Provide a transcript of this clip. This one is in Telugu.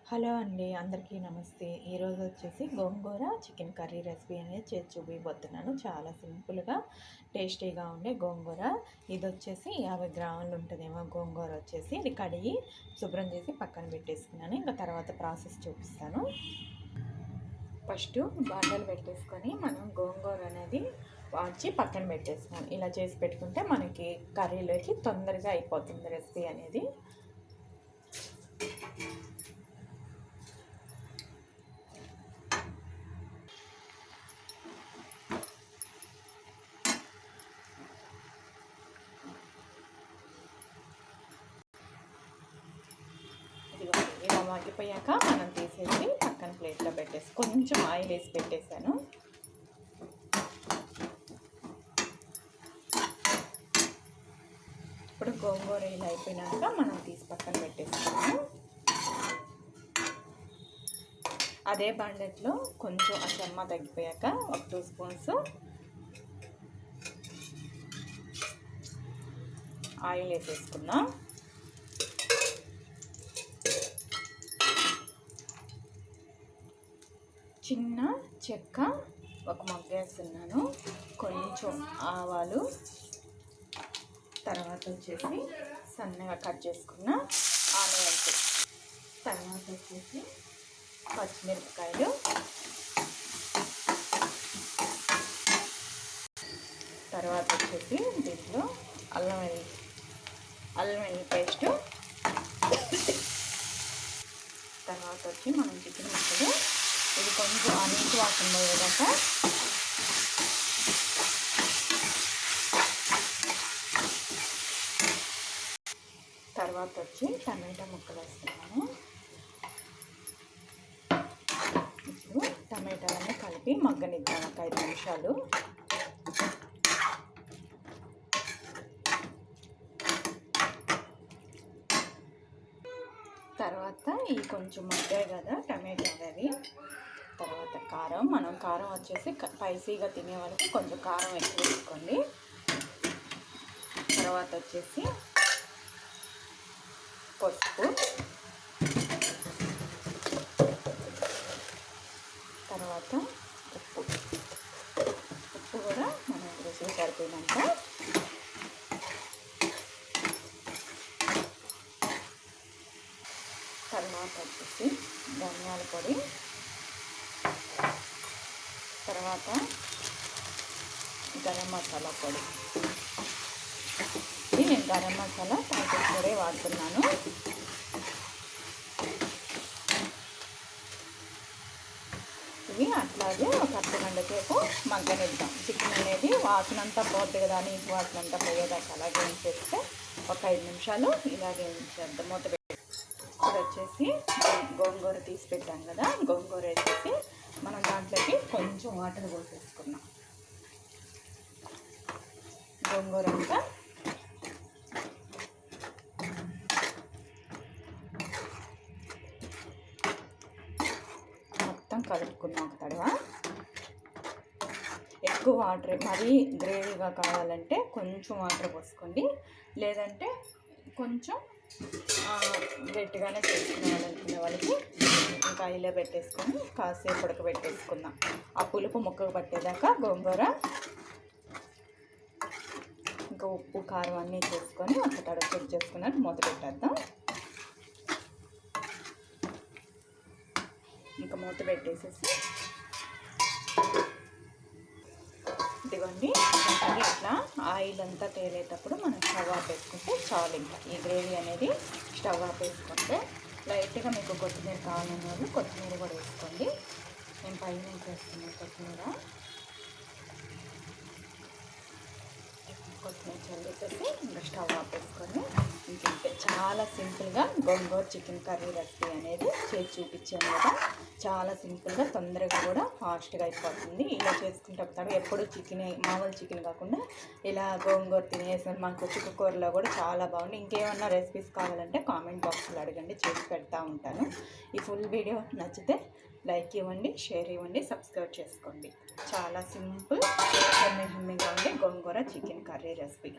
హలో అండి, అందరికీ నమస్తే. ఈరోజు వచ్చేసి గోంగూర చికెన్ కర్రీ రెసిపీ అనేది చేసి చూపిపోతున్నాను. చాలా సింపుల్గా టేస్టీగా ఉండే గోంగూర. ఇది వచ్చేసి 50 గ్రాములు ఉంటుందేమో గోంగూర వచ్చేసి. ఇది కడిగి శుభ్రం చేసి పక్కన పెట్టేసుకున్నాను. ఇంకా తర్వాత ప్రాసెస్ చూపిస్తాను. ఫస్ట్ బాండలు పెట్టేసుకొని మనం గోంగూర అనేది వాచి పక్కన పెట్టేసుకున్నాను. ఇలా చేసి పెట్టుకుంటే మనకి కర్రీలోకి తొందరగా అయిపోతుంది రెసిపీ అనేది. ఇలా మగ్గిపోయాక మనం తీసేసి పక్కన ప్లేట్లో పెట్టేసి కొంచెం ఆయిల్ వేసి పెట్టేశాను. ఇప్పుడు గోంగూర ఇలా అయిపోయినాక మనం తీసి పక్కన పెట్టేస్తాము. అదే బాండెట్లో కొంచెం ఆ చెమ్మ తగ్గిపోయాక ఒక 2 స్పూన్స్ ఆయిల్ వేసేసుకున్నాం. చిన్న చెక్క ఒక మగ్గేస్తున్నాను. కొంచెం ఆవాలు, తర్వాత వచ్చేసి సన్నగా కట్ చేసుకున్న ఆనియన్స్, తర్వాత వచ్చేసి పచ్చిమిరపకాయలు, తర్వాత వచ్చేసి దీంట్లో అల్లం వెల్లుల్లి పేస్టు, తర్వాత వచ్చి మనం చికెన్ ముక్కలు ఇది కొంచెం నీటి వాసన పోయేదాక తర్వాత వచ్చి టమాటా ముక్కలు వేస్తున్నాను. ఇప్పుడు టమాటాలన్నీ కలిపి మగ్గనిద్దాం ఒక 5 నిమిషాలు. తర్వాత ఈ కొంచెం మగ్గాయి కదా టమాటాలు అవి. తర్వాత కారం, మనం కారం వచ్చేసి స్పైసీగా తినే వాళ్ళకి కొంచెం కారం ఎక్కువ వేసుకోండి. తర్వాత వచ్చేసి పసుపు, తర్వాత ఉప్పు కూడా మనం రుచికి సరిపోయినాక తర్వాత వచ్చేసి ధనియాల పొడి, తర్వాత గరం మసాలా పొడి. ఇది నేను గరం మసాలా ప్యాకెట్ పొడి వాడుతున్నాను. ఇవి అట్లాగే ఒక అర్ధగంట సేపు మగ్గనిద్దాం. చికెన్ అనేది వాసన అంతా పోతుంది కదా, నీటి వాసన అంతా పోయేదాకా అలాగే ఉంచేస్తే ఒక 5 నిమిషాలు ఇలాగే ఉంచేద్దాం మూత పెట్టి. ఇప్పుడు వచ్చేసి గోంగూర తీసి పెట్టాం కదా, గోంగూర వేసేసి మనం దాంట్లోకి కొంచెం వాటర్ పోసేసుకున్నాం. గోంగూర అంతా మొత్తం కలుపుకున్నాం. ఒక తడవ ఎక్కువ వాటర్, మరీ గ్రేవీగా కావాలంటే కొంచెం వాటర్ పోసుకోండి, లేదంటే కొంచెం గట్టిగానే చేసుకోవాలనుకునే వాళ్ళకి ఇంకా ఇలా పెట్టేసుకొని కాసేపు ఉడకబెట్టేసుకుందాం. ఆ పులుపు ముక్కకు పట్టేదాకా గోంగూర ఇంకా ఉప్పు కారం అన్నీ చేసుకొని ఒకటి చెక్ చేసుకున్నట్టు మూత పెట్టేద్దాం. ఇంకా మూత పెట్టేసేసి ఇదిగోండి ఇట్లా ఆయిల్ అంతా తేలేటప్పుడు మనం స్టవ్ ఆపేసుకుంటే చాలు. ఇంకా ఈ గ్రేవీ అనేది స్టవ్ ఆపేసుకుంటే లైట్గా మీకు కొత్తిమీర కావాలన్న వాళ్ళు కొత్తిమీర కూడా వేసుకోండి. నేను పైన వేస్తున్నాను కొత్తిమీర చల్లేసేసి ఇంకా స్టవ్ ఆపేసుకొని ఇంకంటే చాలా సింపుల్గా గోంగూర చికెన్ కర్రీ రెసిపీ అనేది చేసి చూపించాను కదా. చాలా సింపుల్గా తొందరగా కూడా ఫాస్ట్గా అయిపోతుంది. ఇలా చేసుకుంటే ఎప్పుడు చికెన్ మామూలు చికెన్ కాకుండా ఇలా గోంగూర తినేసాను. మాకు చిక్కుకూరలో కూడా చాలా బాగుంది. ఇంకేమన్నా రెసిపీస్ కావాలంటే కామెంట్ బాక్స్లో అడగండి, చేసి పెడతా ఉంటాను. ఈ ఫుల్ వీడియో నచ్చితే లైక్ ఇవ్వండి, షేర్ ఇవ్వండి, సబ్స్క్రైబ్ చేసుకోండి. చాలా సింపుల్ హెమ్మీగా ఉండే గోంగూర చికెన్ కర్రీ రెసిపీ.